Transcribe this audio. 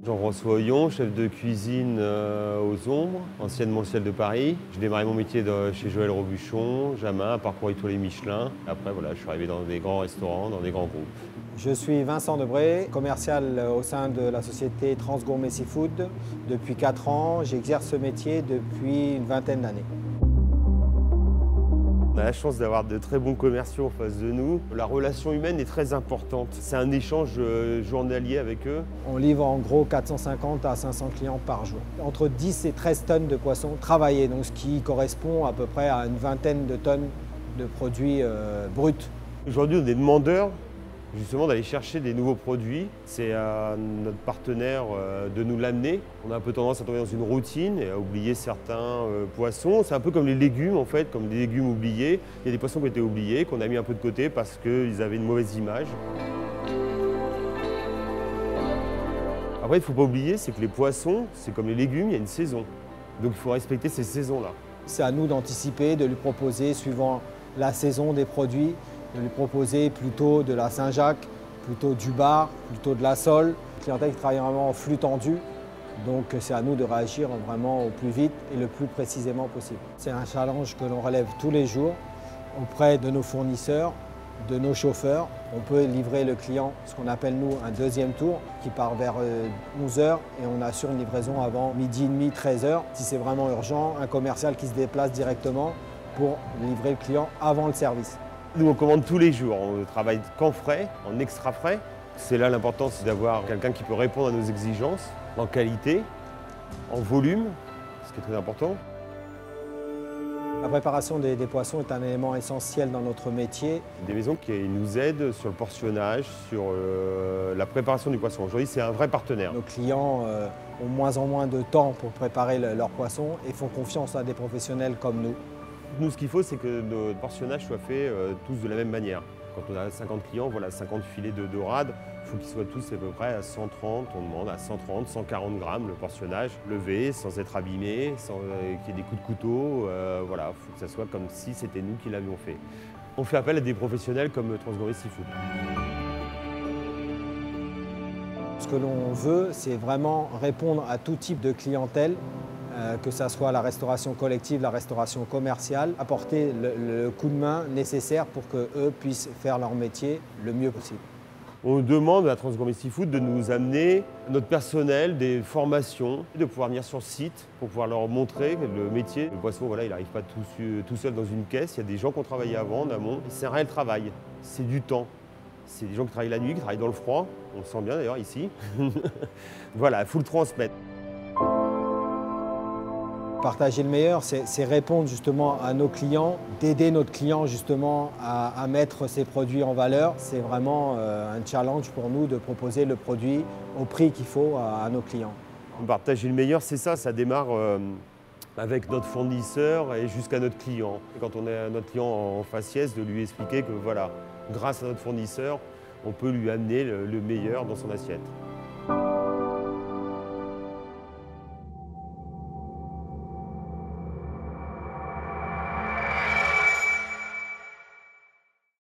Jean-François Oyon, chef de cuisine aux Ombres, anciennement le ciel de Paris. J'ai démarré mon métier chez Joël Robuchon, Jamin, parcours étoilé Michelin. Après, voilà, je suis arrivé dans des grands restaurants, dans des grands groupes. Je suis Vincent Debré, commercial au sein de la société Transgourmet Seafood. Depuis 4 ans, j'exerce ce métier depuis une vingtaine d'années. On a la chance d'avoir de très bons commerciaux en face de nous. La relation humaine est très importante. C'est un échange journalier avec eux. On livre en gros 450 à 500 clients par jour. Entre 10 et 13 tonnes de poissons travaillés, donc ce qui correspond à peu près à une vingtaine de tonnes de produits bruts. Aujourd'hui, on est demandeurs justement d'aller chercher des nouveaux produits. C'est à notre partenaire de nous l'amener. On a un peu tendance à tomber dans une routine et à oublier certains poissons. C'est un peu comme les légumes en fait, comme des légumes oubliés. Il y a des poissons qui ont été oubliés, qu'on a mis un peu de côté parce qu'ils avaient une mauvaise image. Après, il ne faut pas oublier, c'est que les poissons, c'est comme les légumes, il y a une saison. Donc il faut respecter ces saisons-là. C'est à nous d'anticiper, de lui proposer, suivant la saison des produits, de lui proposer plutôt de la Saint-Jacques, plutôt du bar, plutôt de la sole. La clientèle qui travaille vraiment en flux tendu, donc c'est à nous de réagir vraiment au plus vite et le plus précisément possible. C'est un challenge que l'on relève tous les jours auprès de nos fournisseurs, de nos chauffeurs. On peut livrer le client, ce qu'on appelle nous un deuxième tour, qui part vers 11 h et on assure une livraison avant midi et demi, 13 h. Si c'est vraiment urgent, un commercial qui se déplace directement pour livrer le client avant le service. Nous, on commande tous les jours. On travaille qu'en frais, en extra frais. C'est là l'important, c'est d'avoir quelqu'un qui peut répondre à nos exigences en qualité, en volume, ce qui est très important. La préparation des poissons est un élément essentiel dans notre métier. Des maisons qui nous aident sur le portionnage, sur la préparation du poisson. Aujourd'hui, c'est un vrai partenaire. Nos clients ont moins en moins de temps pour préparer leurs poissons et font confiance à des professionnels comme nous. Nous, ce qu'il faut, c'est que nos portionnages soient faits tous de la même manière. Quand on a 50 clients, voilà, 50 filets de dorade, il faut qu'ils soient tous à peu près à 130, on demande à 130, 140 grammes le portionnage, levé, sans être abîmé, sans qu'il y ait des coups de couteau. Voilà, il faut que ça soit comme si c'était nous qui l'avions fait. On fait appel à des professionnels comme Transgourmet Seafood. Ce que l'on veut, c'est vraiment répondre à tout type de clientèle, que ce soit la restauration collective, la restauration commerciale, apporter le coup de main nécessaire pour qu'eux puissent faire leur métier le mieux possible. On demande à Transgourmet Seafood de nous amener notre personnel, des formations, de pouvoir venir sur site pour pouvoir leur montrer le métier. Le poisson, voilà, il n'arrive pas tout seul dans une caisse. Il y a des gens qui ont travaillé avant, en amont. C'est un réel travail, c'est du temps. C'est des gens qui travaillent la nuit, qui travaillent dans le froid. On le sent bien d'ailleurs ici. Voilà, il faut le transmettre. Partager le meilleur, c'est répondre justement à nos clients, d'aider notre client justement à mettre ses produits en valeur. C'est vraiment un challenge pour nous de proposer le produit au prix qu'il faut à nos clients. Partager le meilleur, c'est ça, ça démarre avec notre fournisseur et jusqu'à notre client. Et quand on est notre client en faciès, de lui expliquer que voilà, grâce à notre fournisseur, on peut lui amener le meilleur dans son assiette.